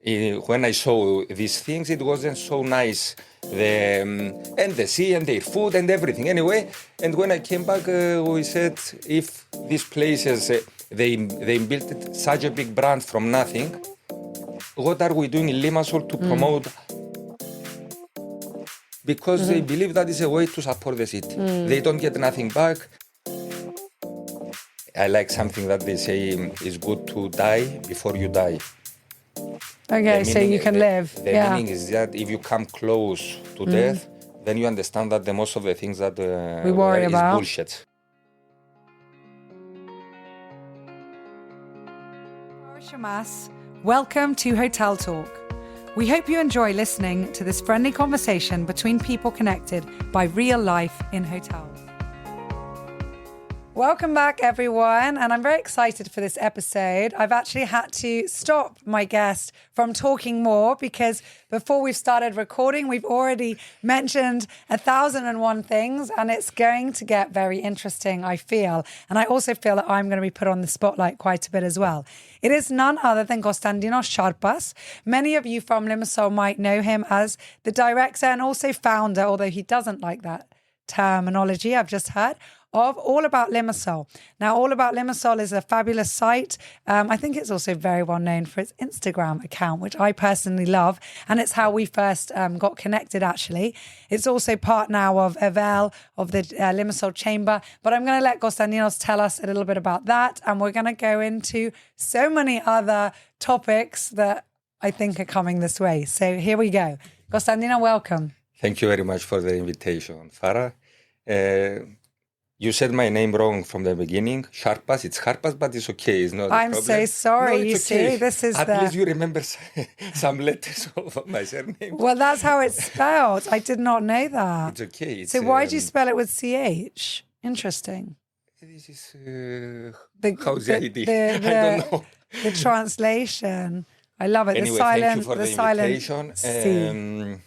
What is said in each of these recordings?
when I saw these things, it wasn't so nice. And the sea and their food and everything. Anyway, and when I came back, we said if these places they built such a big brand from nothing, what are we doing in Limassol to promote? Because they believe that is a way to support the city. They don't get nothing back. I like something that they say is good to die before you die. Okay, so you can live. The meaning is that if you come close to death, then you understand that the most of the things that we worry about is bullshit. Farah Shammas, welcome to Hotel Talk. We hope you enjoy listening to this friendly conversation between people connected by real life in hotels. Welcome back, everyone, and I'm very excited for this episode. I've actually had to stop my guest from talking more because before we've started recording, we've already mentioned 1,001 things, and it's going to get very interesting, I feel. And I also feel that I'm going to be put on the spotlight quite a bit as well. It is none other than Constantinos Charpas. Many of you from Limassol might know him as the director and also founder, although he doesn't like that terminology I've just heard, of All About Limassol. Now, All About Limassol is a fabulous site. I think it's also very well known for its Instagram account, which I personally love. And it's how we first got connected, actually. It's also part now of Evel, of the Limassol Chamber. But I'm going to let Constantinos tell us a little bit about that. And we're going to go into so many other topics that I think are coming this way. So here we go. Constantino, welcome. Thank you very much for the invitation, Farah. You said my name wrong from the beginning. Charpas, it's Charpas, but it's okay. It's not I'm a problem. so sorry. No, you okay. see, this is At least you remember some letters of my surname. Well, that's how it's spelled. I did not know that. It's okay. So why do you spell it with CH? Interesting. This is how's the idea? I don't know. The translation. I love it. Anyway, the silent, thank you for the invitation.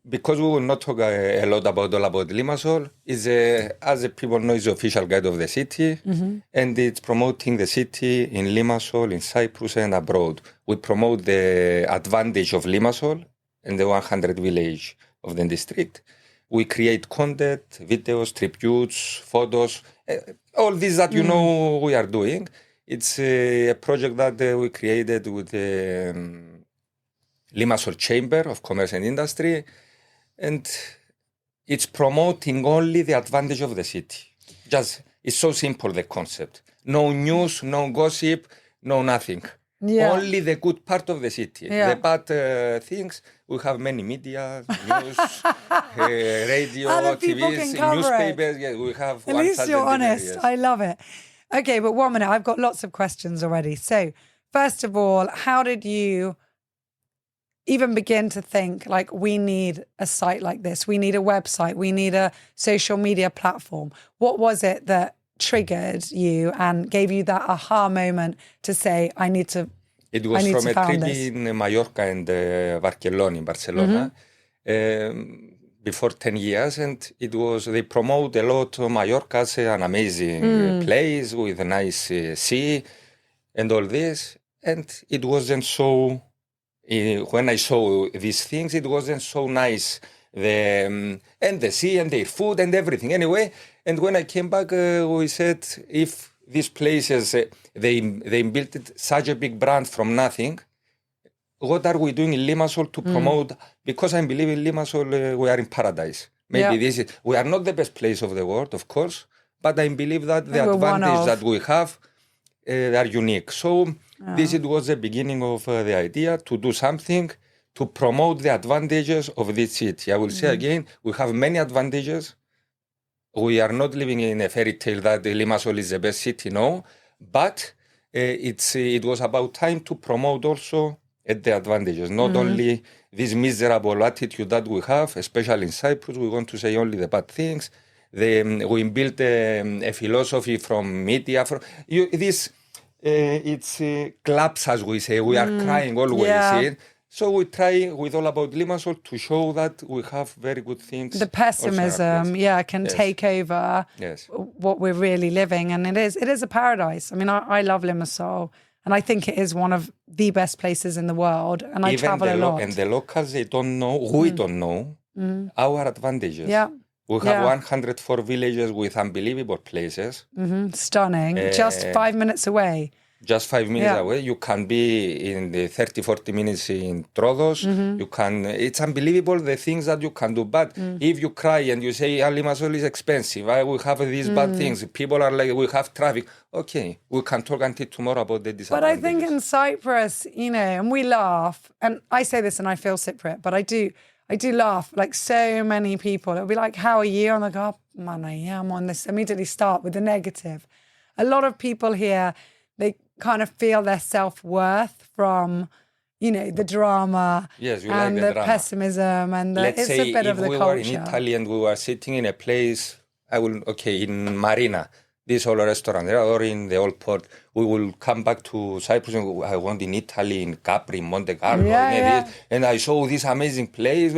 Because we will not talk a lot about All About Limassol, as people know, it's the official guide of the city, and it's promoting the city in Limassol, in Cyprus, and abroad. We promote the advantage of Limassol and the 100 village of the district. We create content, videos, tributes, photos, all this that you know we are doing. It's a project that we created with the Limassol Chamber of Commerce and Industry. And it's promoting only the advantage of the city. It's so simple, the concept. No news, no gossip, no nothing. Yeah. Only the good part of the city. Yeah. The bad things, we have many media, news, radio, Other people TVs, can cover newspapers. Yeah, we have At least you're honest. Yes. I love it. Okay, but 1 minute. I've got lots of questions already. So, first of all, how did you even begin to think like we need a site like this, we need a website, we need a social media platform? What was it that triggered you and gave you that aha moment to say, I need to It was from a trip this. in Mallorca and Barcelona, before 10 years, and they promote a lot of Mallorca as an amazing place with a nice sea and all this, and it wasn't so. When I saw these things, it wasn't so nice. And the sea and their food and everything. Anyway, and when I came back, we said if these places they built such a big brand from nothing, what are we doing in Limassol to promote? Because I believe in Limassol, we are in paradise. Maybe we are not the best place of the world, of course, but I believe that the advantage that we have are unique. So. This was the beginning of the idea to do something to promote the advantages of this city. I will say again, we have many advantages. We are not living in a fairy tale that Limassol is the best city, no. But it was about time to promote also the advantages, not only this miserable attitude that we have, especially in Cyprus. We want to say only the bad things. We built a philosophy from media. It's clubs, as we say. We are crying always. Yeah. So we try with All About Limassol to show that we have very good things. The pessimism, can take over what we're really living. And it is a paradise. I mean, I love Limassol. And I think it is one of the best places in the world. And I travel a lot. And the locals, they don't know, we don't know our advantages. Yeah. We have 104 villages with unbelievable places. Stunning. Just 5 minutes away. Just 5 minutes away. You can be in the 30, 40 minutes in Trodos. You can, it's unbelievable the things that you can do. But if you cry and you say, Limassol is expensive, we have these bad things. People are like, we have traffic. Okay, we can talk until tomorrow about the disadvantages. But I think in Cyprus, and we laugh, and I say this and I feel Cypriot, but I do laugh, like so many people. It'll be like, how are you? I'm like, oh, man, I am on this. Immediately start with the negative. A lot of people here, they kind of feel their self-worth from, the drama and the pessimism. And it's a bit of the culture. Let's say if we were in Italy and we were sitting in a place, in Marina, this whole restaurant, or in the old port, we will come back to Cyprus and I want in Italy, in Capri, Monte Carlo, and I saw this amazing place.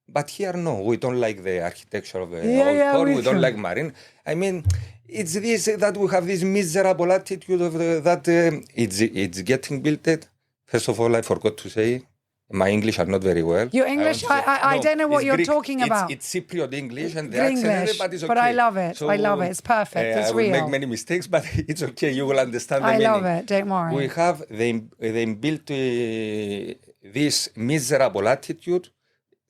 But here, no, we don't like the architecture of the old port. We don't like Marina. I mean, it's this that we have this miserable attitude of that it's getting built. First of all, I forgot to say, my English are not very well. Your English, I don't know what you're Greek, talking about. It's Cypriot English and the English, accent, everybody's okay. But I love it. So, I love it. It's perfect. It's real. I will make many mistakes, but it's okay. You will understand the meaning. I love it. Don't worry. We have they built this miserable attitude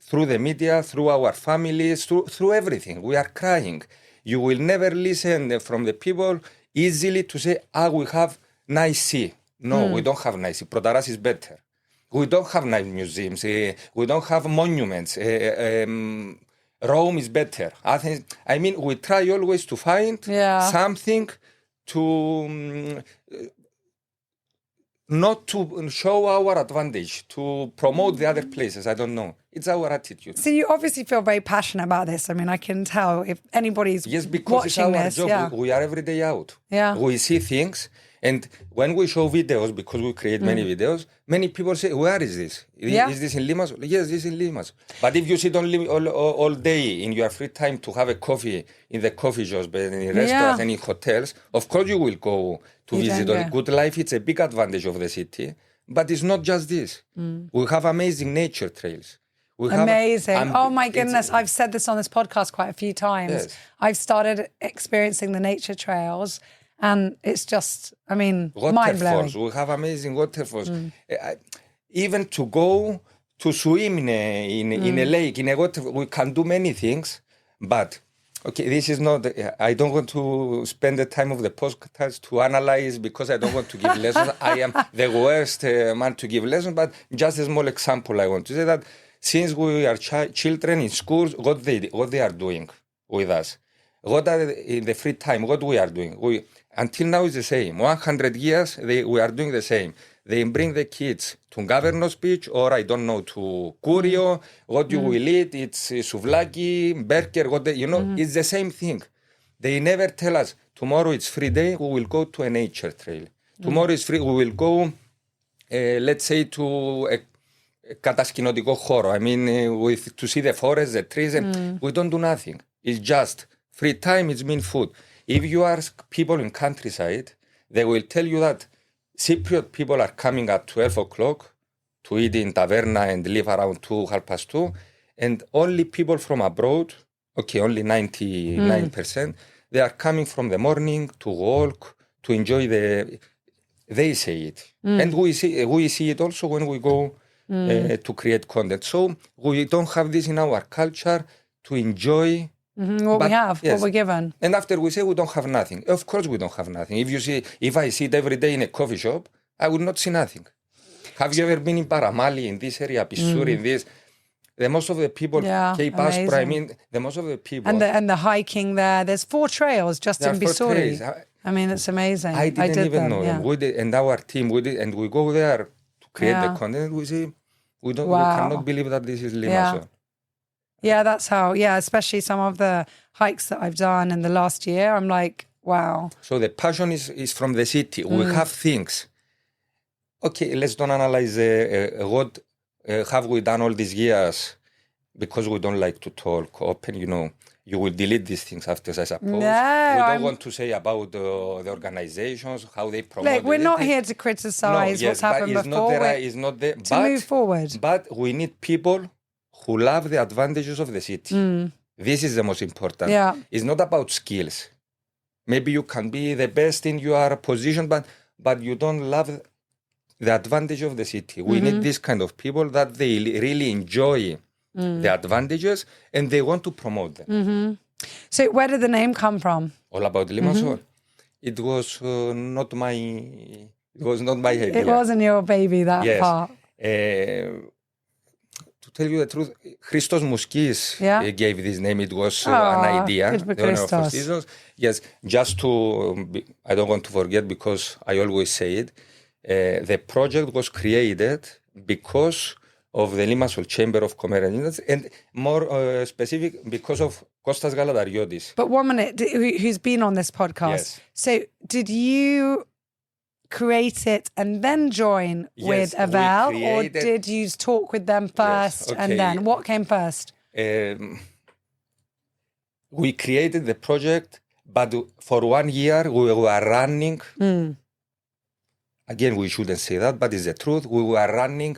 through the media, through our families, through everything. We are crying. You will never listen from the people easily to say, we have nice sea. No, we don't have nice sea. Protaras is better. We don't have nice museums. We don't have monuments. Rome is better. Athens. I mean, we try always to find something to not to show our advantage, to promote the other places. I don't know. It's our attitude. So you obviously feel very passionate about this. I mean, I can tell if anybody's because watching it's our job. We are every day out. Yeah. We see things. And when we show videos, because we create many videos, many people say, where is this? Is this in Limassol? Yes, this is in Limassol. But if you sit all day in your free time to have a coffee in the coffee shops, but in restaurants and in hotels, of course you will go to visit. On Good Life, it's a big advantage of the city. But it's not just this. We have amazing nature trails. Amazing. Oh my goodness. I've said this on this podcast quite a few times. Yes. I've started experiencing the nature trails. And it's just, mind-blowing. Waterfalls. We have amazing waterfalls. Even to go to swim in a lake, in a waterfall, we can do many things. But, this is not, I don't want to spend the time of the podcast to analyze because I don't want to give lessons. I am the worst man to give lessons. But just a small example, I want to say that since we are children in schools, what they are doing with us. What are in the free time, what we are doing. Until now, it's the same. 100 years, we are doing the same. They bring the kids to Governor's Beach or, I don't know, to Curio. What you will eat, it's souvlaki, burger, it's the same thing. They never tell us, tomorrow it's free day, we will go to a nature trail. Tomorrow is free, we will go, let's say, to a κατασκηνωτικό χώρο. To see the forest, the trees, and we don't do nothing. It's just free time, it's mean food. If you ask people in countryside, they will tell you that Cypriot people are coming at 12 o'clock to eat in taverna and live around 2:30, and only people from abroad, only 99%, they are coming from the morning to walk, to enjoy they say it. And we see it also when we go to create content. So we don't have this in our culture to enjoy what we're given. And after we say we don't have nothing. Of course we don't have nothing. If I sit every day in a coffee shop, I would not see nothing. Have you ever been in Paramali, in this area, Pissouri, in this? The most of the people, Cape Aspra, the most of the people. And the hiking there. There's 4 trails just in Pissouri. It's amazing. I didn't even know them. We did, and our team, and we go there to create the content, and we say, we cannot believe that this is Limassol. Yeah, that's how, especially some of the hikes that I've done in the last year, I'm like, wow. So the passion is from the city. We have things. Let's don't analyze what have we done all these years because we don't like to talk open, You will delete these things after, I suppose. No, we don't want to say about the organizations, how they promote. Look, we're not here to criticize what's happened before. To move forward. But we need people who love the advantages of the city. This is the most important. Yeah. It's not about skills. Maybe you can be the best in your position, but you don't love the advantage of the city. We need this kind of people that they really enjoy the advantages and they want to promote them. So where did the name come from? All About Limassol. It was not my idea. It wasn't your baby, that Yes. part. To tell you the truth, Christos Muskis gave this name. It was an idea. Good for the owner of Four Christos. Seasons. Yes, just to, I don't want to forget because I always say it, the project was created because of the Limassol Chamber of Commerce and Industry, and more specific, because of Kostas Galatariotis. But 1 minute, who's been on this podcast. Yes. So did you create it and then join with Yes, we Avel, or created- did you talk with them first okay. and then what came first? We created the project, but for 1 year we were running. Again, we shouldn't say that, but it's the truth. We were running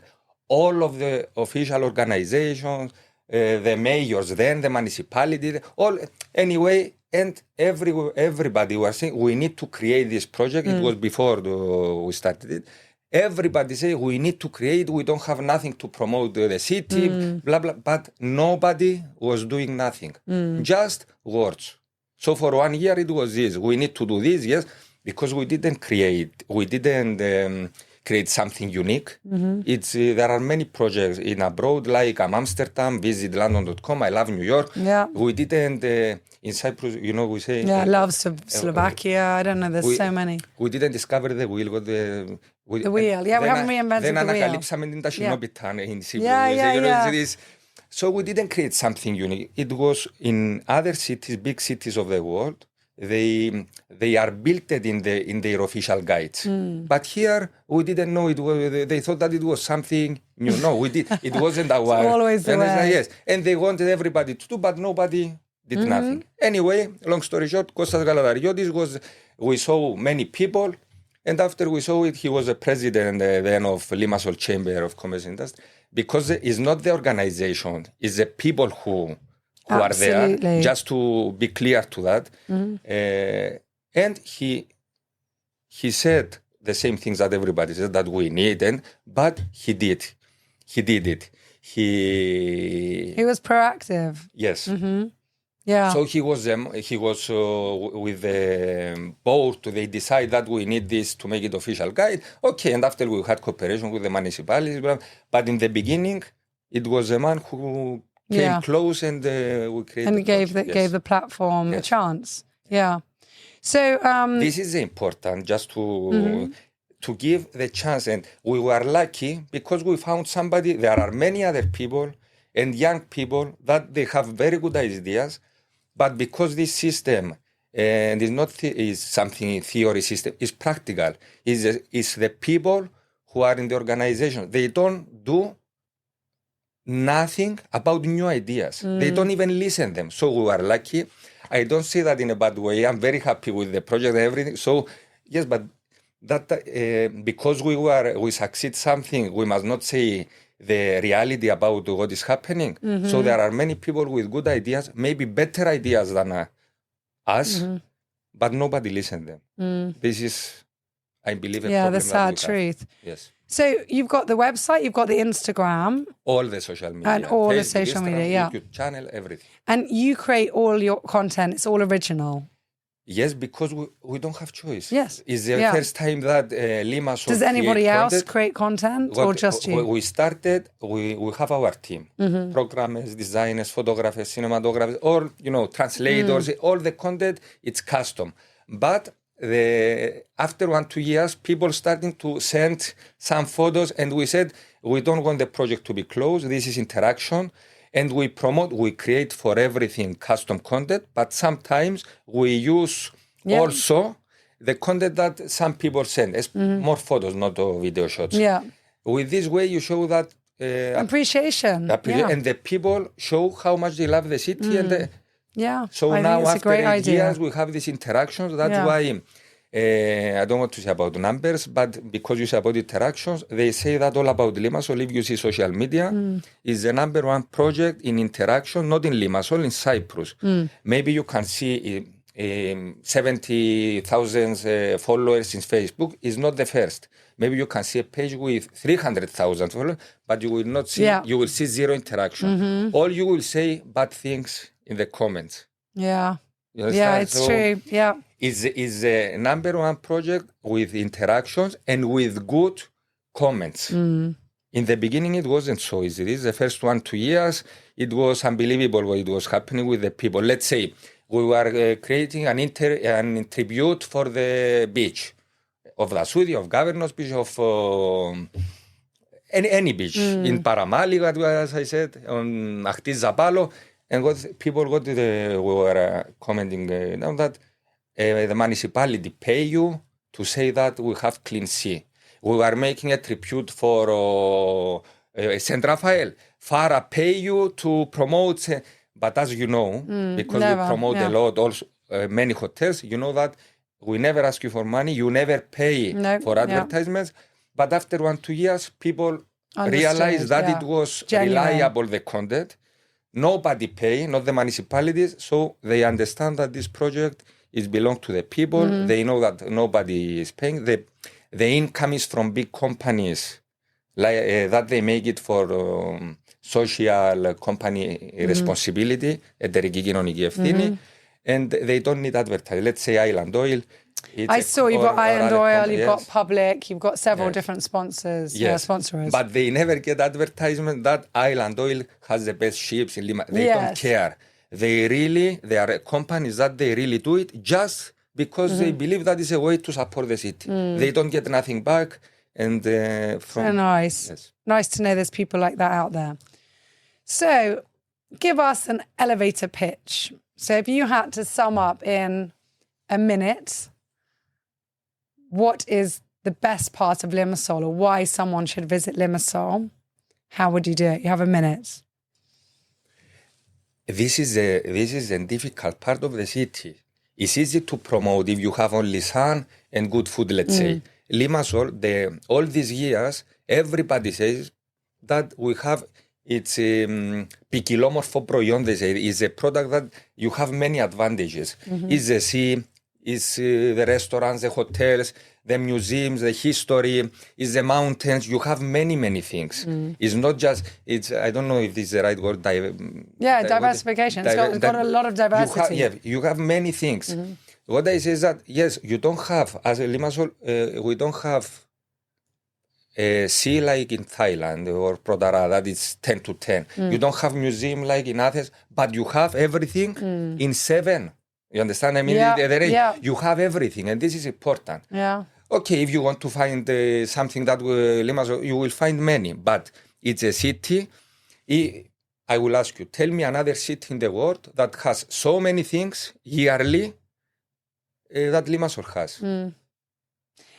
all of the official organizations, the mayors, then the municipality, all anyway, and everybody was saying we need to create this project. It was before we started it. Everybody say we need to create. We don't have nothing to promote the city, blah blah. But nobody was doing nothing, just words. So for 1 year it was this. We need to do this, yes, because we didn't create something unique. It's there are many projects in abroad, like Amsterdam, visit London.com. I love New York. Yeah. We didn't in Cyprus. We say Yeah, I love Slovakia. I don't know. There's so many. We didn't discover the wheel. The wheel. Yeah, we haven't reinvented the wheel. Δεν ανακαλύψαμε την ταχυνόπιτα in Cyprus. Yeah. So we didn't create something unique. It was in other cities, big cities of the world. They are built in their official guides. But here we didn't know it was. They thought that it was something new. No, we did. It wasn't our. It's always the way. Yes, and they wanted everybody to do, but nobody did nothing. Anyway, long story short, Kostas Galatariotis was. We saw many people, and after we saw it, he was a president then of Limassol Chamber of Commerce and Industry, because it's not the organization, it's the people who are there, just to be clear to that. And he said the same things that everybody says that we need, but he did it. He was proactive. Yes. Yeah. So he was with the board. They decide that we need this to make it official guide. Okay, and after we had cooperation with the municipalities, but in the beginning, it was a man who came close and we created. And gave the platform a chance. Yeah. So this is important, just to give the chance, and we were lucky because we found somebody. There are many other people and young people that they have very good ideas, but because this system and is not is something theory system, is practical. Is the people who are in the organization. They don't do nothing about new ideas. They don't even listen them. So we were lucky. I don't say that in a bad way. I'm very happy with the project and everything. So yes, but that because we succeed something, we must not say the reality about what is happening. So there are many people with good ideas, maybe better ideas than us, but nobody listens them. This is, I believe, a problem the sad truth. Yes. So you've got the website, you've got the Instagram. All the social media. And all Facebook, the social Instagram, media, YouTube channel, everything. And you create all your content. It's all original. Yes, because we don't have choice. Yes. It's the first time that Limassol. Does anybody else create content or just you? We started, we have our team. Programmers, designers, photographers, cinematographers, or, translators, all the content, it's custom. But after 1-2 years, people starting to send some photos, and we said, we don't want the project to be closed. This is interaction. And we create for everything custom content, but sometimes we use also the content that some people send, more photos, not video shots. Yeah. With this way, you show that appreciation. And the people show how much they love the city. Yeah. So I now think it's a after great 8 idea. years, we have these interactions. That's why I don't want to say about numbers, but because you say about interactions, they say that All About Limassol, if you see social media, is the number one project in interaction, not in Limassol, in Cyprus. Maybe you can see 70,000 followers in Facebook is not the first. Maybe you can see a page with 300,000 followers, but you will not see, you will see zero interaction. All you will say bad things in the comments. Yeah. You understand? Yeah, it's true. Yeah. Is a number one project with interactions and with good comments. In the beginning, it wasn't so easy. This is the first 1-2 years. It was unbelievable what it was happening with the people. Let's say we were creating an tribute for the beach of Lasudi, of Governor's Beach, of any beach in Paramali, as I said, on Achtiz Zapalo. And we were commenting now that the municipality pay you to say that we have clean sea. We were making a tribute for St. Raphael. Farah pay you to promote, but as you know, because we promote a lot, also many hotels, you know that we never ask you for money, you never pay for advertisements. But after 1-2 years, people realized that it was reliable, the content. Nobody pay, not the municipalities, so they understand that this project is belong to the people. They know that nobody is paying. The income is from big companies, like that they make it for social company responsibility, εταιρική κοινωνική ευθύνη, and they don't need advertising. Let's say Island Oil. I saw you've got Island Oil, you've got Public, you've got several different sponsors, sponsorers. But they never get advertisement that Island Oil has the best ships in Lima. They don't care. They are companies that they really do it just because they believe that is a way to support the city. They don't get nothing back. And so nice. Yes. Nice to know there's people like that out there. So give us an elevator pitch. So if you had to sum up in a minute, what is the best part of Limassol or why someone should visit Limassol, how would you do it? You have a minute. This is a difficult part of the city. It's easy to promote if you have only sun and good food, let's say. Limassol, all these years, everybody says that we have, it's ποικιλόμορφο προϊόν, they say. It's a product that you have many advantages. It's the sea, it's the restaurants, the hotels, the museums, the history, it's the mountains. You have many, many things. It's not just, I don't know if this is the right word. Diversification. It's got a lot of diversity. You have many things. What I say is that, yes, you don't have, as a Limassol, we don't have a sea like in Thailand or Prodara that is 10 to 10. You don't have museum like in Athens, but you have everything in 7. You understand? I mean, you have everything, and this is important. Yeah. Okay, if you want to find something that Limassol, you will find many, but it's a city. I will ask you, tell me another city in the world that has so many things yearly that Limassol has.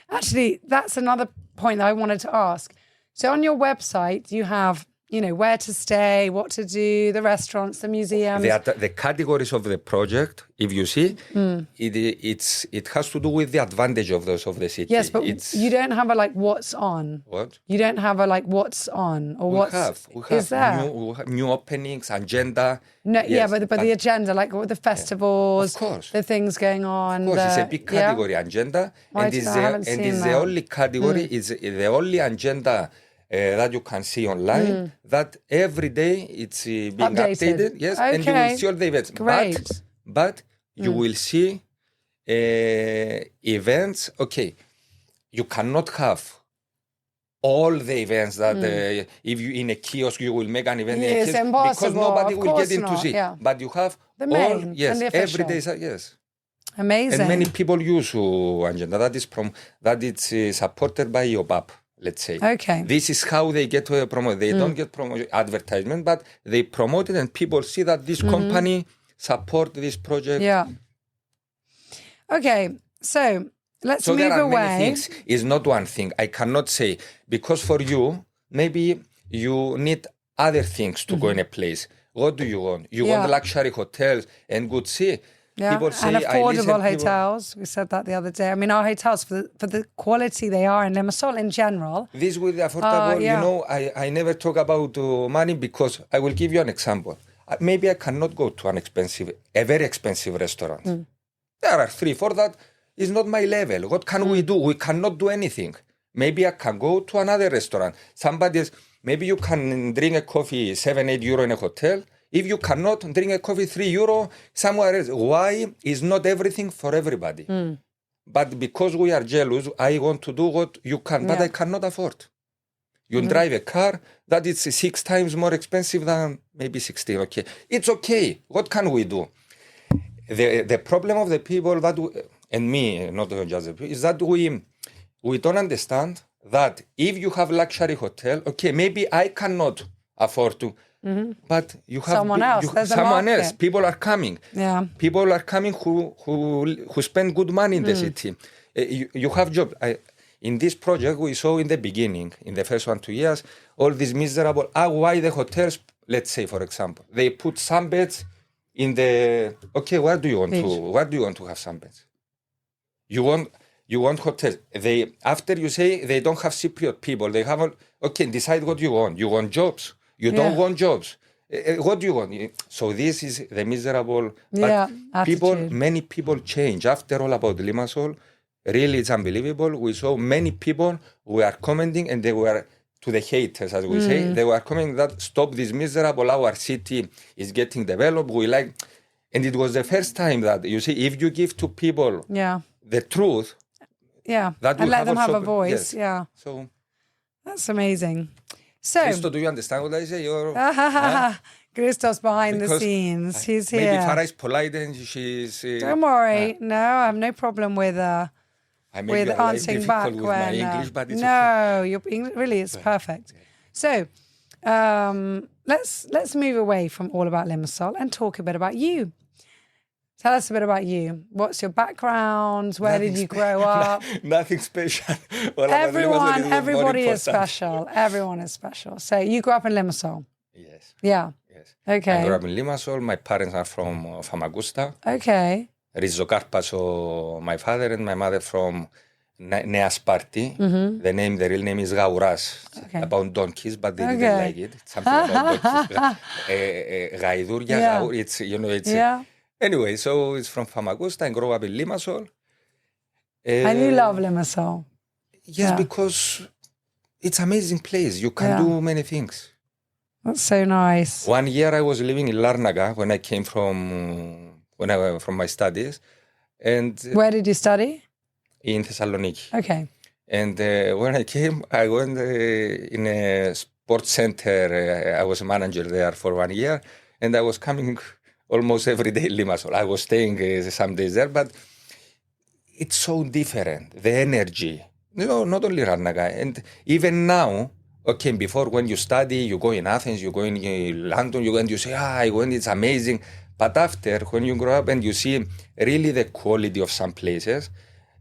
Actually, that's another point that I wanted to ask. So on your website, you have, where to stay, what to do, the restaurants, the museums. The categories of the project, if you see, it has to do with the advantage of those of the city. Yes, but you don't have a what's on. What? You don't have a what's on or we have. Is there? New openings, agenda. No, yes, yeah, but the agenda, the festivals, of course. The things going on. Of course, it's a big category, agenda. And it's the only category, it's the only agenda that you can see online, that every day it's being updated. Yes, okay. And you will see all the events. Great. But you will see events. Okay, you cannot have all the events that if you in a kiosk you will make an event it's impossible. Because nobody will get in to see. Yeah. But you have the main all, yes, and the every day. Yes. Amazing. And many people use agenda that it's supported by IOPAP. Let's say. Okay. This is how they get promoted. They don't get advertisement, but they promote it and people see that this company support this project. Yeah. Okay, so let's move away. So there are many things. It's not one thing. I cannot say, because for you, maybe you need other things to go in a place. What do you want? You want luxury hotels and good sea. Yeah, People say, and affordable people, hotels. We said that the other day. I mean, our hotels, for the quality they are in Limassol in general. This with affordable, I never talk about money because I will give you an example. Maybe I cannot go to a very expensive restaurant. There are 3, 4 that is not my level. What can we do? We cannot do anything. Maybe I can go to another restaurant. Maybe you can drink a coffee 7, 8 euro in a hotel. If you cannot drink a coffee 3 euro somewhere else, why is not everything for everybody? But because we are jealous, I want to do what you can, but I cannot afford. You drive a car that is 6 times more expensive than maybe 16. Okay, it's okay. What can we do? The problem of the people and me, not just the people, is that we don't understand that if you have luxury hotel, okay, maybe I cannot afford to. But you have someone else. Someone else. People are coming. Yeah. People are coming who spend good money in the city. You have job. In this project, we saw in the beginning, in the first 1-2 years, all these miserable. Why the hotels? Let's say, for example, they put sunbeds in the. Okay, where do you want to? Where do you want to have sunbeds? You want hotels. After you say they don't have Cypriot people, they have. Okay, decide what you want. You want jobs. You don't want jobs. What do you want? So this is the miserable. But many people change. After All About Limassol, really it's unbelievable. We saw many people who are commenting and they were, to the haters, as we say, they were commenting that stop this miserable, our city is getting developed. And it was the first time that, you see, if you give to people the truth, that and let them have a voice. Yes. So that's amazing. So, Christo, do you understand what I say? Christo's behind the scenes. He's here. Maybe Farah is polite and she's... Don't worry. No, I have no problem with answering back. With my English, but it's your English really is perfect. So, let's move away from All About Limassol and talk a bit about you. Tell us a bit about you. What's your background? Where did you grow up? Nothing special. Everybody is special. Everyone is special. So you grew up in Limassol? Yes. Yeah. Yes. Okay. I grew up in Limassol. My parents are from Famagusta. Okay. Rizzo Carpaso, my father, and my mother from Nea Sparti. The real name is Gauras. Okay. About donkeys, but they didn't like it. It's something about donkeys. Gaiduria, it's. Anyway, so it's from Famagusta and grew up in Limassol. And you love Limassol? Yes, because it's an amazing place. You can do many things. That's so nice. 1 year I was living in Larnaca when I came from my studies. And where did you study? In Thessaloniki. Okay. And when I came, I went in a sports center. I was a manager there for 1 year, and I was coming almost every day in Limassol. I was staying some days there, but it's so different. The energy, not only Larnaca. And even now, okay, before when you study, you go in Athens, you go in London, you go and you say, I went, it's amazing. But after, when you grow up and you see really the quality of some places,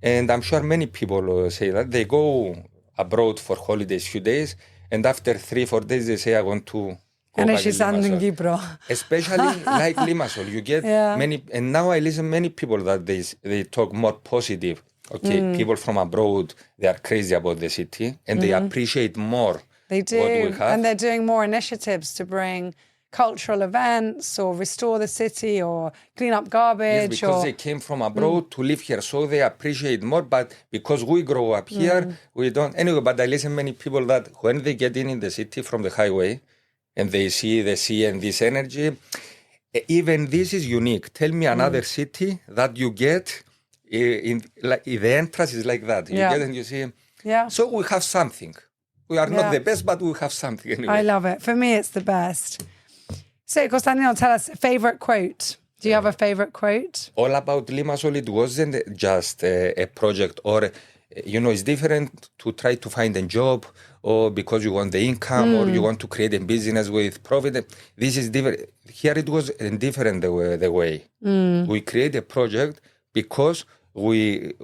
and I'm sure many people say that, they go abroad for holidays, few days, and after 3-4 days, they say, I want to go back to Limassol. Especially like Limassol, you get many, and now I listen many people that they talk more positive. Okay, people from abroad, they are crazy about the city, and they appreciate more. They do, what we have. And they're doing more initiatives to bring cultural events or restore the city or clean up garbage. Yes, because they came from abroad to live here, so they appreciate more. But because we grow up here, we don't. Anyway, but I listen many people that when they get in the city from the highway and they see the sea and this energy, even this is unique. Tell me another city that you get the entrance is like that. You get and you see. Yeah. So we have something. We are not the best, but we have something anyway. I love it. For me, it's the best. So, Constantino, tell us, favorite quote. Do you have a favorite quote? All About Limassol, it wasn't just a project or, it's different to try to find a job or because you want the income or you want to create a business with profit. This is different. Here it was different the way. We create a project because we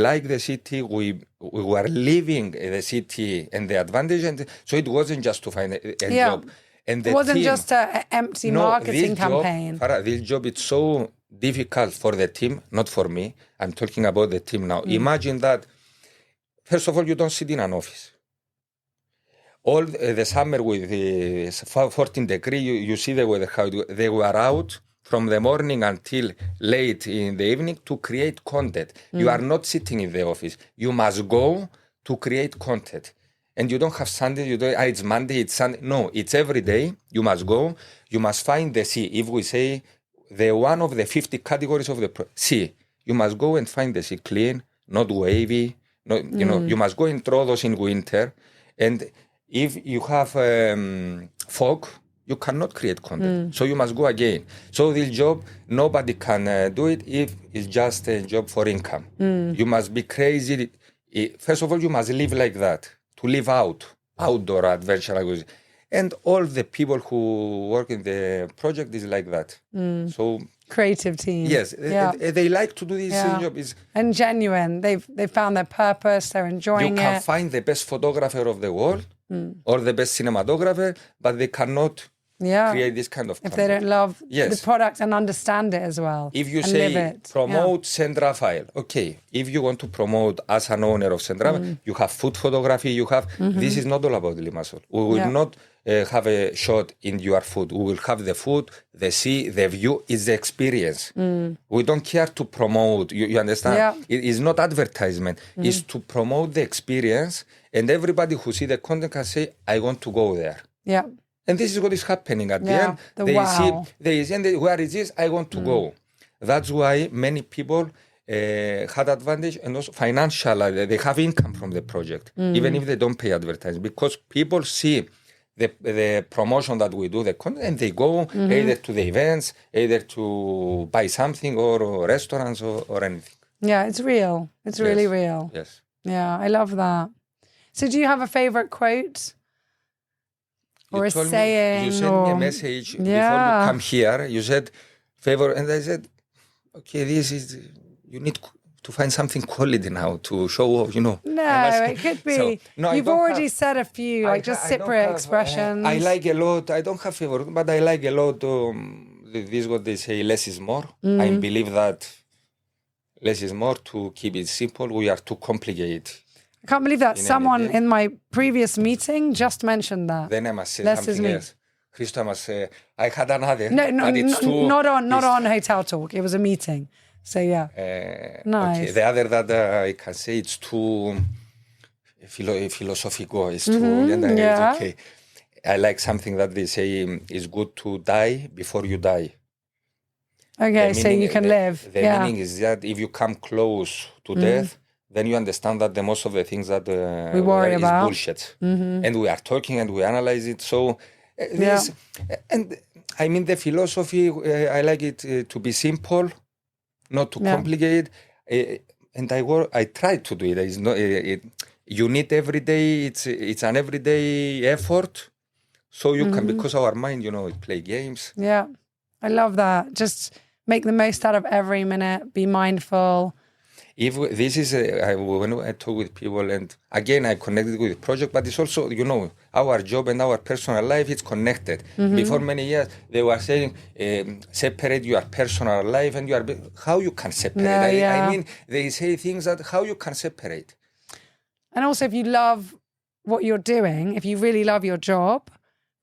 like the city, we were living the city and the advantage, and so it wasn't just to find a job. And It wasn't just an empty marketing campaign. Farah, this job is so difficult for the team, not for me. I'm talking about the team now. Imagine that, first of all, you don't sit in an office. All the summer with the 14 degrees, you see the weather, how they were out from the morning until late in the evening to create content. You are not sitting in the office. You must go to create content. And you don't have Sunday, it's Monday, it's Sunday. No, it's every day. You must go. You must find the sea. If we say the one of the 50 categories of the sea, you must go and find the sea clean, not wavy. You must go and throw those in winter. And if you have fog, you cannot create content. So you must go again. So this job, nobody can do it if it's just a job for income. You must be crazy. First of all, you must live like that. To live outdoor adventure acquisition. And all the people who work in the project is like that. So creative team. Yes, they like to do this job. And genuine. They've found their purpose. They're enjoying it. You can find the best photographer of the world or the best cinematographer, but they cannot create this kind of content. If they don't love the product and understand it as well. If you say promote St. Raphael, okay. If you want to promote as an owner of St. Raphael, you have food photography, you have, this is not all about Limassol. We will not have a shot in your food. We will have the food, the sea, the view, is the experience. We don't care to promote, you understand? It is not advertisement, it's to promote the experience, and everybody who see the content can say, I want to go there. Yeah. And this is what is happening at the end. They see, where is this? I want to go. That's why many people had advantage and also financial, they have income from the project, even if they don't pay advertising, because people see the promotion that we do, the content, and they go either to the events, either to buy something or restaurants or anything. Yeah, it's real. It's really real. Yes. Yeah, I love that. So do you have a favorite quote? Or a saying? You sent me a message before you come here. You said, favor, and I said, okay, this is, you need to find something quality now to show off, No, it could be. You've already said a few, like just separate expressions. I like a lot. I don't have favorite, but I like a lot. This is what they say, less is more. I believe that less is more, to keep it simple. We are too complicated. I can't believe that someone in my previous meeting just mentioned that. Then I must say something else. Christo, I must say, I had another. Not on Hotel Talk. It was a meeting. So nice. Okay. The other that I can say, it's too philosophical. It's too, it's okay. I like something that they say is good to die before you die. Okay, so you can live. The meaning is that if you come close to death, then you understand that the most of the things that we worry about is bullshit. And we are talking and we analyze it. So and I mean the philosophy, I like it to be simple, not too complicated. And I try to do it. It's not, you need every day, it's an everyday effort. So you can, because our mind, it play games. Yeah, I love that. Just make the most out of every minute, be mindful. If this is when I talk with people, and again I connected with the project, but it's also our job and our personal life is connected. Before many years they were saying separate your personal life and your how you can separate. I mean they say things that how you can separate. And also if you love what you're doing, if you really love your job,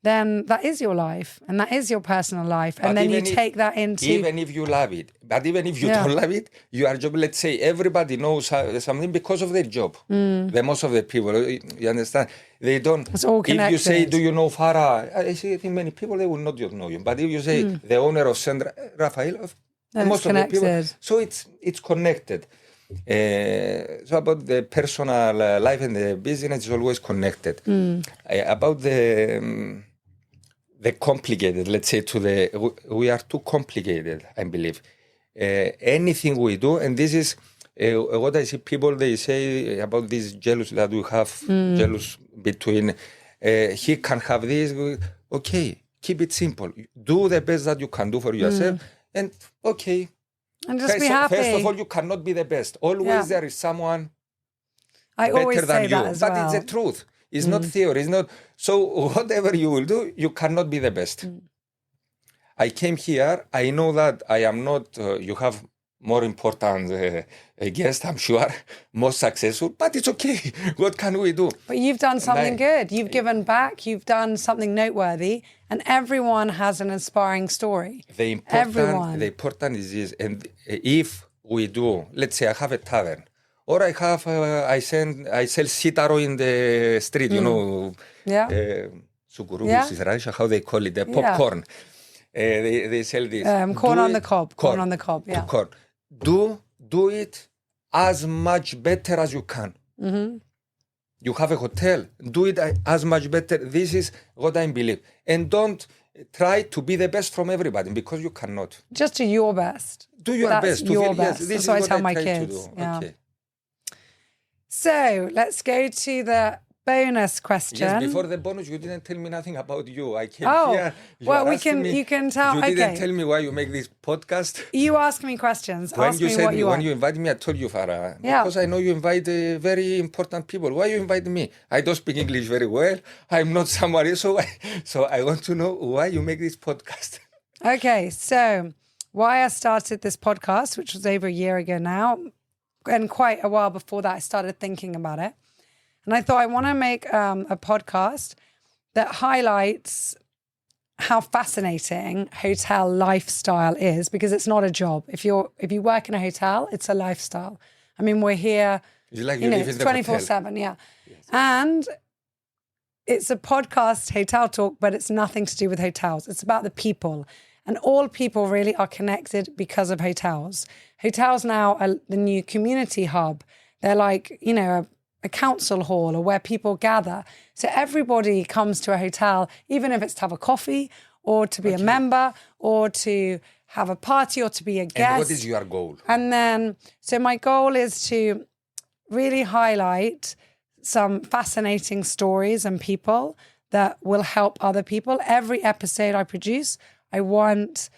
then that is your life and that is your personal life. And then you take that into... Even if you love it. But even if you don't love it, your job, let's say everybody knows something because of their job. The most of the people, you understand? They don't... It's all connected. If you say, do you know Farah? I think many people, they will not know you. But if you say the owner of St. Raphael, most of the people... So it's connected. So about the personal life and the business is always connected. About the complicated, let's say we are too complicated, I believe. Anything we do, and this is what I see people, they say about this jealous that we have, jealous between, he can have this, okay, keep it simple. Do the best that you can do for yourself, and okay. And just be happy. First of all, you cannot be the best. Always there is someone I better always than say you. That as but well. It's the truth. It's not theory. It's not. So whatever you will do, you cannot be the best. I came here. I know that I am not. You have more important guest, I'm sure, more successful, but it's okay. What can we do? But you've done something good. You've given back. You've done something noteworthy, and everyone has an inspiring story. The important is this. And if we do, let's say I have a tavern, or I have, I sell sitaro in the street, you know, sukurubus is Russia, how they call it, the popcorn. They sell this. Corn on the cob. Corn on the cob, yeah. Corn. Do it as much better as you can. You have a hotel. Do it as much better. This is what I believe. And don't try to be the best from everybody because you cannot. Just do your best. Do your best. Your best. Yes, this That's is what I tell what my try kids. to do. Yeah. Okay. So let's go to the bonus question. Yes, before the bonus, you didn't tell me nothing about you. I came here. Well, you can tell. You didn't tell me why you make this podcast. You ask me questions. When ask me what you want. When you invite me, I told you, Farah. Because I know you invite very important people. Why you invite me? I don't speak English very well. I'm not somebody. So I want to know why you make this podcast. Okay, so why I started this podcast, which was over a year ago now, and quite a while before that, I started thinking about it. And I thought I want to make a podcast that highlights how fascinating hotel lifestyle is, because it's not a job. If you work in a hotel, it's a lifestyle. I mean, we're here, it's like you live in the 24/7, yeah. Yes. And it's a podcast, Hotel Talk, but it's nothing to do with hotels. It's about the people. And all people really are connected because of hotels. Hotels now are the new community hub. They're like, you know, a council hall or where people gather. So everybody comes to a hotel, even if it's to have a coffee or to be a member or to have a party or to be a guest. And what is your goal? And then, so my goal is to really highlight some fascinating stories and people that will help other people. Every episode I produce, I want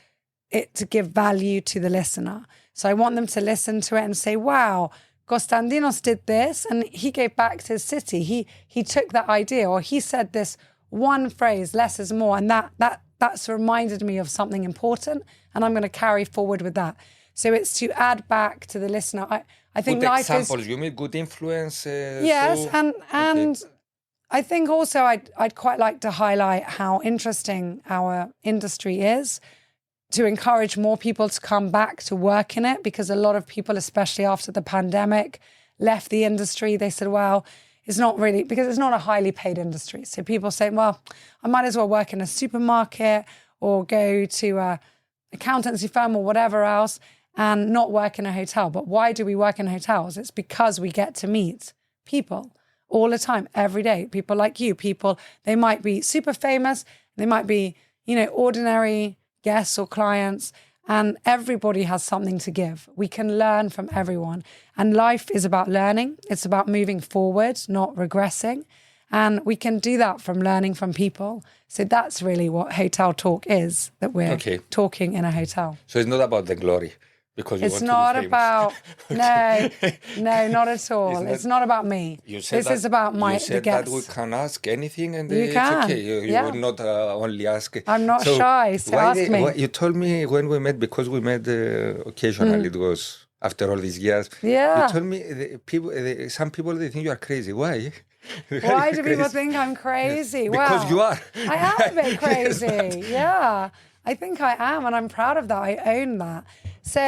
it to give value to the listener. So I want them to listen to it and say, wow, Constantinos did this and he gave back to his city. He took that idea, or he said this one phrase, less is more. And that's reminded me of something important, and I'm going to carry forward with that. So it's to add back to the listener. I think good life examples, is... you mean good influence? Yes, and I think also I'd quite like to highlight how interesting our industry is, to encourage more people to come back to work in it, because a lot of people, especially after the pandemic, left the industry. They said, well, it's not really, because it's not a highly paid industry. So people say, well, I might as well work in a supermarket or go to a accountancy firm or whatever else and not work in a hotel. But why do we work in hotels? It's because we get to meet people all the time, every day. People like you, people, they might be super famous. They might be, you know, ordinary guests or clients, and everybody has something to give. We can learn from everyone. And life is about learning. It's about moving forward, not regressing. And we can do that from learning from people. So that's really what Hotel Talk is, that we're talking in a hotel. So it's not about the glory. Because it's not about, no, not at all. It's not about me. This is about you said the guests. That we can ask anything and you it's can. okay. You will not only ask. I'm not shy, so ask me. You told me when we met, because we met occasionally, it was after all these years. Yeah. You told me some people, they think you are crazy. Why? Why do people think I'm crazy? Yes. Because you are. I am a bit crazy. Yeah. I think I am, and I'm proud of that. I own that. So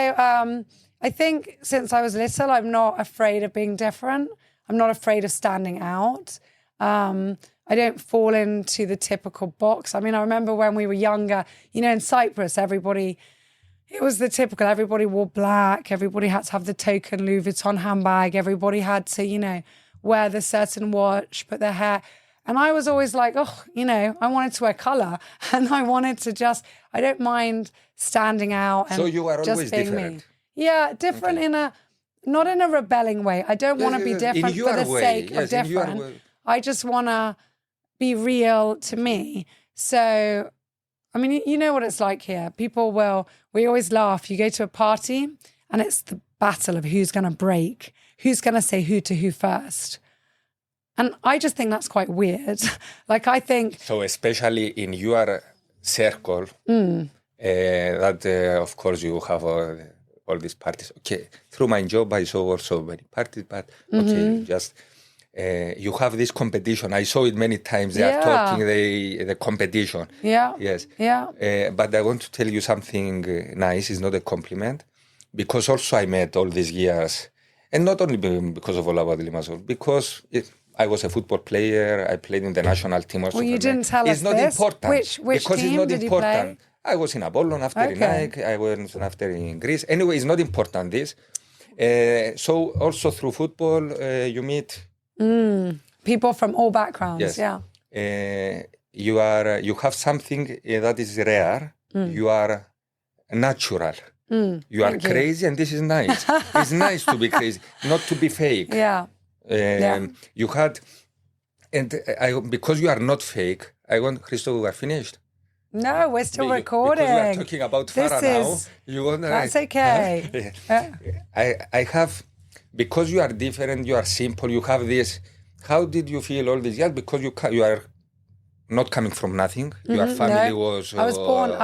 I think since I was little, I'm not afraid of being different. I'm not afraid of standing out. I don't fall into the typical box. I mean, I remember when we were younger, you know, in Cyprus, it was the typical, everybody wore black. Everybody had to have the token Louis Vuitton handbag. Everybody had to, you know, wear the certain watch, put their hair. And I was always like, oh, you know, I wanted to wear colour, and I wanted to I don't mind standing out and so you are just always being different. me. Yeah, different not in a rebelling way. I don't want to be different for the sake of different. I just want to be real to me. So, I mean, you know what it's like here. We always laugh. You go to a party and it's the battle of who's going to break, who's going to say who to who first. And I just think that's quite weird. Like, I think... So especially in your circle, that of course you have all these parties. Okay, through my job I saw also many parties, but okay, just you have this competition. I saw it many times. They are talking the competition. Yeah. Yes. Yeah. But I want to tell you something nice. It's not a compliment, because also I met all these years, and not only because of All About Limassol, because I was a football player. I played in the national team also. Well, you didn't tell us It's not this. important. Which because team it's not did important. you play? I was in Apollon after in Nike. I was after in Greece. Anyway, it's not important this. So also through football, you meet people from all backgrounds. Yes. Yeah. You have something that is rare. You are natural. You are crazy, and this is nice. It's nice to be crazy, not to be fake. Yeah. You had, and because you are not fake, I want, Christo, we are finished. No, we're still recording. Because we are talking about Farah now. You want That's okay. I have, because you are different, you are simple, you have this. How did you feel all this? Yes, because you are not coming from nothing. Your family was. I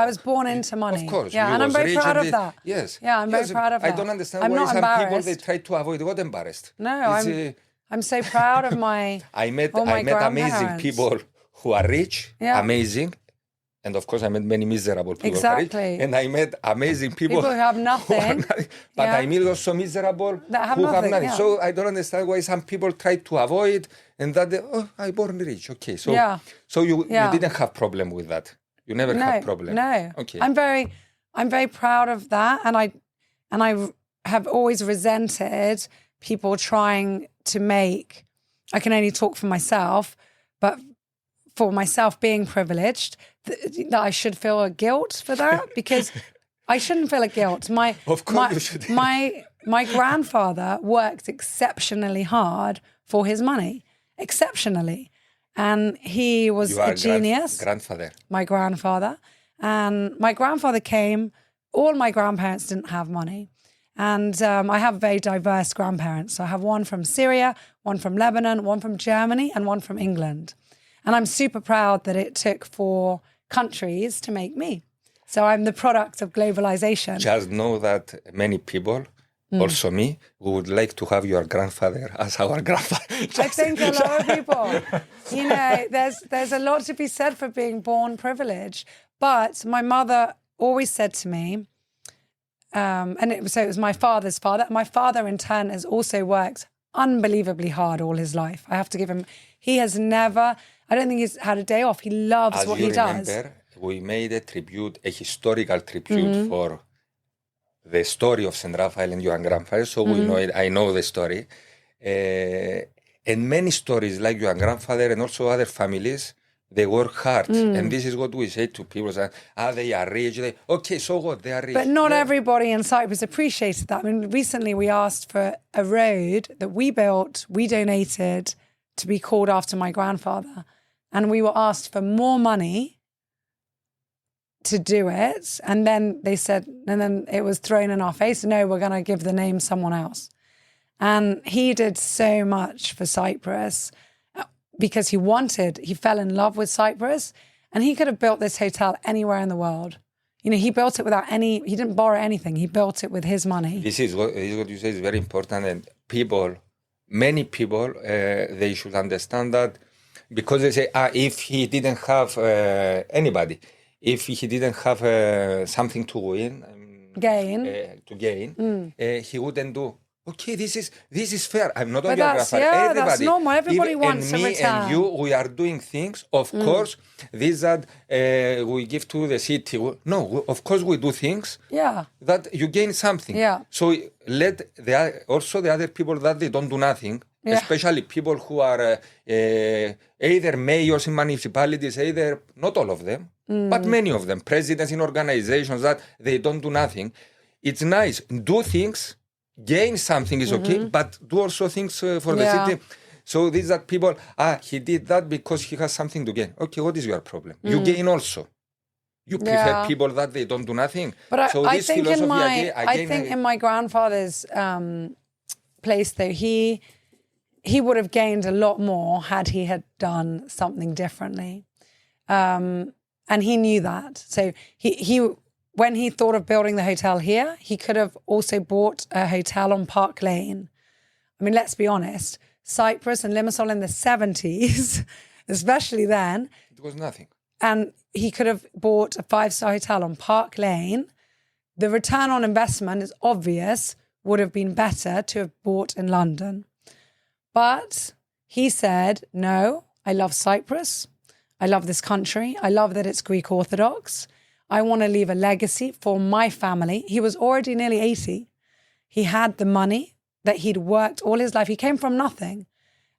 was born into money. Of course. Yeah, and I'm very proud of that. Yes. Yeah, I'm very proud of that. I don't understand I'm why not some embarrassed. people they try to avoid. What embarrassed? No, I'm so proud of my. I met my amazing grandparents. people who are rich, amazing. And of course, I met many miserable people. Exactly. And I met amazing people who have nothing. But I meet also miserable that have who nothing. have nothing. Yeah. So I don't understand why some people try to avoid, and that I born rich. Okay, so you didn't have problem with that. You never had problem. No. Okay. I'm very proud of that, and I have always resented people trying to make. I can only talk for myself, but for myself being privileged, that I should feel a guilt for that, because I shouldn't feel a guilt. You should. My grandfather worked exceptionally hard for his money, exceptionally, and he was a genius. Grandfather. My grandfather, and my grandfather came. All my grandparents didn't have money, and I have very diverse grandparents. So I have one from Syria, one from Lebanon, one from Germany, and one from England. And I'm super proud that it took 4 countries to make me. So I'm the product of globalization. Just know that many people, also me, would like to have your grandfather as our grandfather. I think a lot of people, there's a lot to be said for being born privileged. But my mother always said to me, and it was my father's father. My father in turn has also worked unbelievably hard all his life. I have to give him, he has never... I don't think he's had a day off. He loves what he does. As you remember, we made a historical tribute for the story of St. Raphael and your grandfather, so we know it. I know the story. And many stories like your grandfather and also other families, they work hard. And this is what we say to people. They are rich. Okay, so what? They are rich. But not everybody in Cyprus appreciated that. I mean, recently we asked for a road that we built, we donated to be called after my grandfather. And we were asked for more money to do it. And then they said, and then it was thrown in our face, no, we're going to give the name someone else. And he did so much for Cyprus because he fell in love with Cyprus, and he could have built this hotel anywhere in the world. He built it he didn't borrow anything. He built it with his money. This is what you say is very important. And many people, they should understand that. Because they say, if he didn't have anybody, if he didn't have something to win, he wouldn't do. Okay, this is fair. I'm not on your grandfather. Everybody, that's normal. Everybody wants a return. And me and you, we are doing things. Of course, this that we give to the city. No, of course we do things. Yeah. That you gain something. Yeah. So let also the other people that they don't do nothing. Yeah. Especially people who are either mayors in municipalities, not all of them, but many of them, presidents in organizations that they don't do nothing. It's nice. Do things, gain something is okay, but do also things for the city. So these are people, he did that because he has something to gain. Okay, what is your problem? You gain also. You prefer people that they don't do nothing. But so I think in my grandfather's place though, he would have gained a lot more had he had done something differently. And he knew that. So he when he thought of building the hotel here, he could have also bought a hotel on Park Lane. I mean, let's be honest, Cyprus and Limassol in the 70s, especially then. It was nothing. And he could have bought a 5-star hotel on Park Lane. The return on investment is obvious, would have been better to have bought in London. But he said, no, I love Cyprus. I love this country. I love that it's Greek Orthodox. I want to leave a legacy for my family. He was already nearly 80. He had the money that he'd worked all his life. He came from nothing.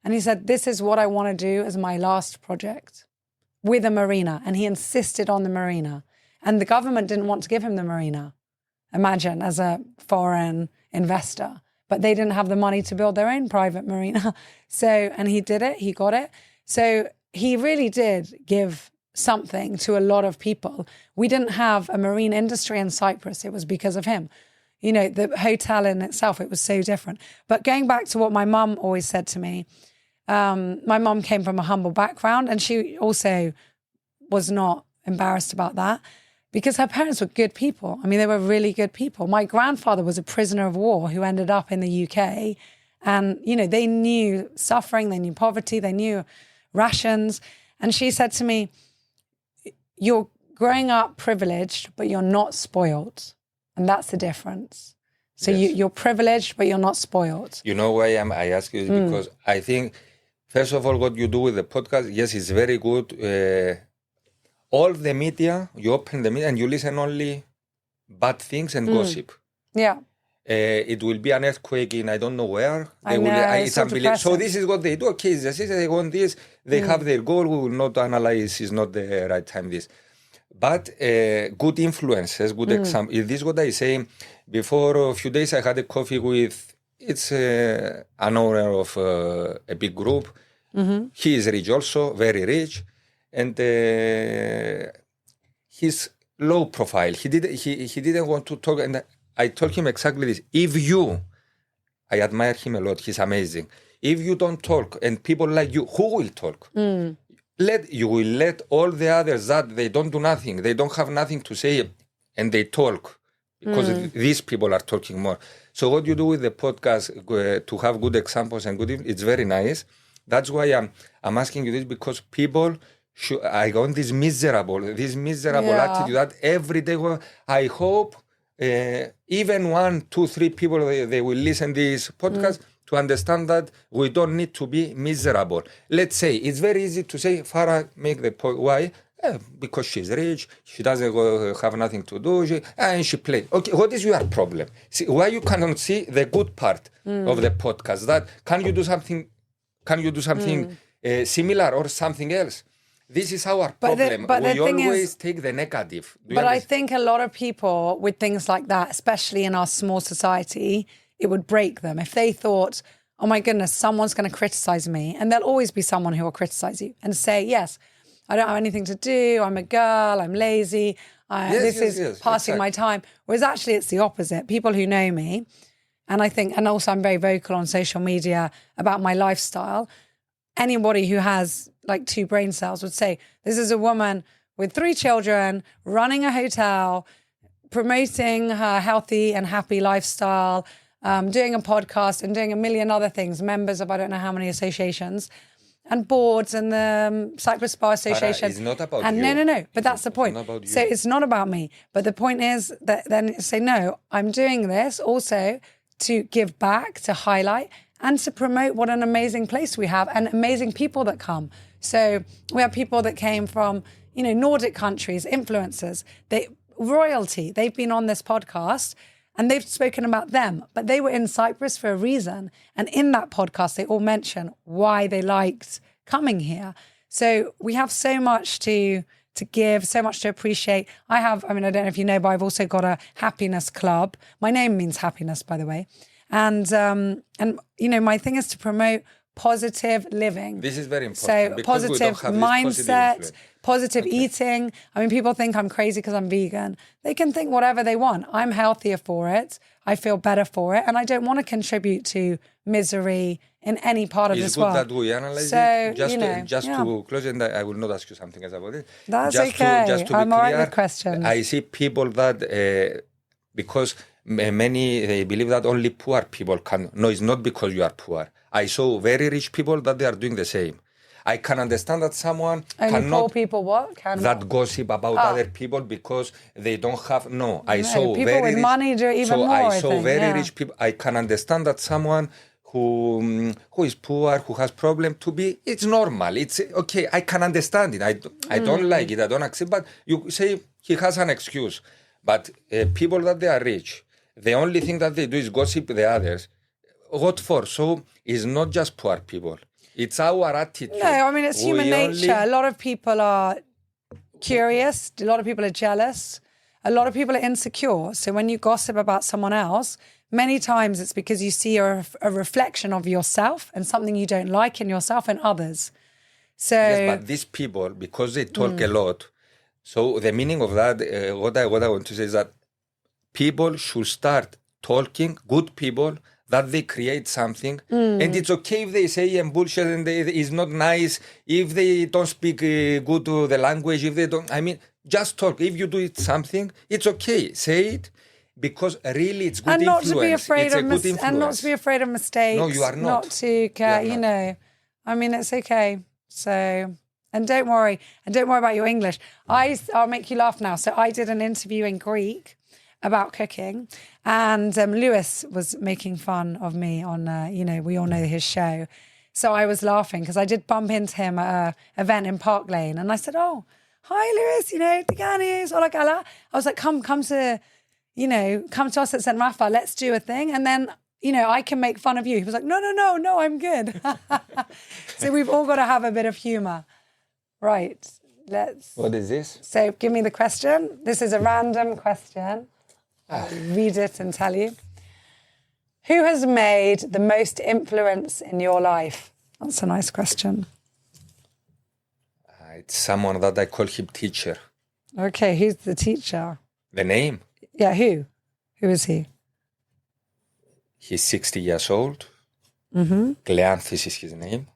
And he said, this is what I want to do as my last project with a marina. And he insisted on the marina. And the government didn't want to give him the marina. Imagine, as a foreign investor. But they didn't have the money to build their own private marina. And he did it, he got it. So he really did give something to a lot of people. We didn't have a marine industry in Cyprus. It was because of him. You know, the hotel in itself, it was so different. But going back to what my mum always said to me, my mum came from a humble background and she also was not embarrassed about that because her parents were good people. I mean, they were really good people. My grandfather was a prisoner of war who ended up in the UK and, you know, they knew suffering, they knew poverty, they knew rations. And she said to me, you're growing up privileged, but you're not spoiled. And that's the difference. So yes. You're privileged, but you're not spoiled. You know why I ask you this? Because I think, first of all, what you do with the podcast, yes, it's very good. All the media, you open the media and you listen only bad things and gossip. Yeah. It will be an earthquake in I don't know where. It's unbelievable. So this is what they do. Okay, they want this. They have their goal. We will not analyze. It's not the right time. This, but good influences, good example. This is what I say. Before a few days, I had a coffee with. It's an owner of a big group. He is rich, also very rich, and he's low profile. He didn't want to talk and. I told him exactly this. I admire him a lot. He's amazing. If you don't talk and people like you, who will talk? You will let all the others that they don't do nothing. They don't have nothing to say and they talk because these people are talking more. So what you do with the podcast to have good examples and it's very nice. That's why I'm asking you this because people I go on this miserable attitude that every day, I hope even 1, 2, 3 people, they will listen this podcast to understand that we don't need to be miserable. Let's say, it's very easy to say, Farah, make the point. Why? Because she's rich, she doesn't have nothing to do, and she plays. Okay, what is your problem? See, why you cannot see the good part of the podcast? That can you do something similar or something else? This is our problem. We always take the negative. But I think a lot of people with things like that, especially in our small society, it would break them. If they thought, oh my goodness, someone's going to criticize me. And there'll always be someone who will criticize you and say, yes, I don't have anything to do. I'm a girl. I'm lazy. This is passing my time. Whereas actually it's the opposite. People who know me, and I think, and also I'm very vocal on social media about my lifestyle. Anybody who has like 2 brain cells would say, this is a woman with 3 children, running a hotel, promoting her healthy and happy lifestyle, doing a podcast and doing a million other things, members of I don't know how many associations and boards and the Cyprus Spa Association. It's not about you. No. But that's the point. So it's not about me. But the point is that then say, no, I'm doing this also to give back, to highlight, and to promote what an amazing place we have and amazing people that come. So we have people that came from, Nordic countries, influencers, royalty. They've been on this podcast and they've spoken about them, but they were in Cyprus for a reason. And in that podcast, they all mention why they liked coming here. So we have so much to give, so much to appreciate. I don't know if you know, but I've also got a happiness club. My name means happiness, by the way. And my thing is to promote positive living. This is very important. So positive mindset, positive eating. I mean, people think I'm crazy because I'm vegan. They can think whatever they want. I'm healthier for it. I feel better for it. And I don't want to contribute to misery in any part of it's this good world. that we analyze So, it. Just, you know, just to close, and I will not ask you something else about it. That's just okay. just to be I'm all right clear, with questions. I see people that, because many, they believe that only poor people can. No, it's not because you are poor. I saw very rich people that they are doing the same. I can understand that someone Only cannot poor people what? gossip about other people because they don't have. No, I saw people very with rich, money do it even so more, I saw think, very rich people. I can understand that someone who is poor, who has problem to be. It's normal. It's okay. I can understand it. I don't like it. I don't accept. But you say he has an excuse. But people that they are rich, the only thing that they do is gossip the others. What for? So it's not just poor people. It's our attitude. No, I mean, it's human nature. A lot of people are curious. A lot of people are jealous. A lot of people are insecure. So when you gossip about someone else, many times it's because you see a reflection of yourself and something you don't like in yourself and others. So, yes, but these people, because they talk a lot, so the meaning of that, what I want to say is that people should start talking, good people, that they create something. And it's okay if they say and bullshit and it's not nice, if they don't speak good the language, if they don't, I mean, just talk. If you do it something, it's okay. Say it, because really it's good and not influence. To be afraid it's of a good influence. And not to be afraid of mistakes. No, you are not. Not to care, you know. I mean, it's okay. So, and don't worry. And don't worry about your English. I'll make you laugh now. So I did an interview in Greek about cooking, and Lewis was making fun of me on, we all know his show. So I was laughing because I did bump into him at an event in Park Lane, and I said, "Oh, hi Lewis, Tiganis, hola gala." I was like, come to us at St. Rafa, let's do a thing, and then I can make fun of you. He was like, no, I'm good. So we've all got to have a bit of humor, right? What is this? So give me the question. This is a random question. I'll read it and tell you. Who has made the most influence in your life? That's a nice question. It's someone that I call him teacher. Okay, who's the teacher? The name? Yeah, who? Who is he? He's 60 years old. Kleanthis is his name.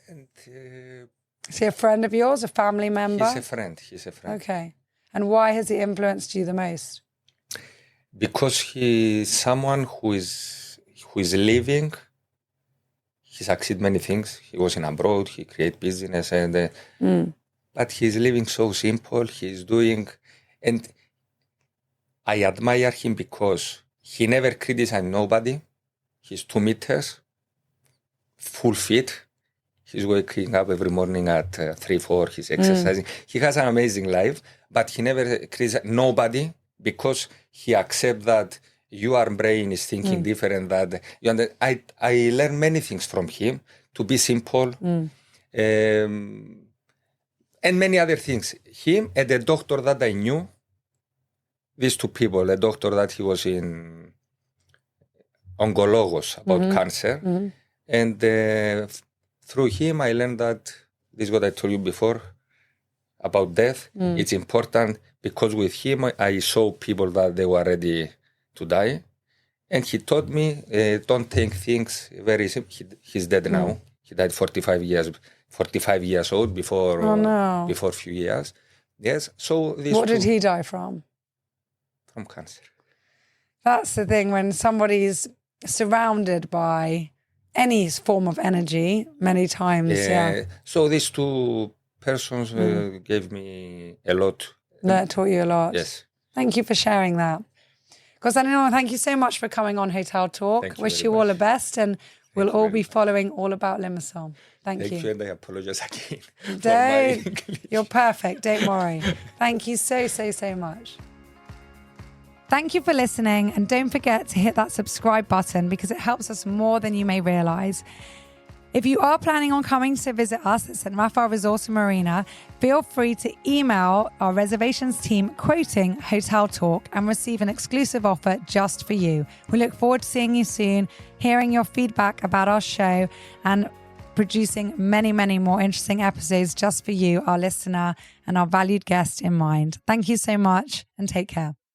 And is he a friend of yours, a family member? He's a friend. Okay. And why has he influenced you the most? Because he's someone who is living. He succeeded many things. He was in abroad. He created business, but he's living so simple. He's doing, and I admire him because he never criticized nobody. He's 2 meters, full fit. He's waking up every morning at 3, 4. He's exercising. He has an amazing life, but he never criticized nobody because he accepts that your brain is thinking different. That I learned many things from him, to be simple, and many other things. Him and the doctor that I knew, these 2 people, a doctor that he was in oncologos about cancer, and through him I learned that this is what I told you before about death. It's important because with him I saw people that they were ready to die, and he taught me don't take things very simple. He's dead now. He died 45 years old before a few years. Yes. So what did he die from? From cancer. That's the thing, when somebody's surrounded by any form of energy many times. So these 2 persons gave me a lot. That taught you a lot. Yes. Thank you for sharing that. Constantinos, thank you so much for coming on Hotel Talk. Wish you all the best, and we'll all be following All About Limassol. Thank you. And I apologize again. You're perfect. Don't worry. Thank you so much. Thank you for listening, and don't forget to hit that subscribe button because it helps us more than you may realize. If you are planning on coming to visit us at St. Rafa Resort and Marina, feel free to email our reservations team quoting Hotel Talk and receive an exclusive offer just for you. We look forward to seeing you soon, hearing your feedback about our show, and producing many, many more interesting episodes just for you, our listener, and our valued guest in mind. Thank you so much, and take care.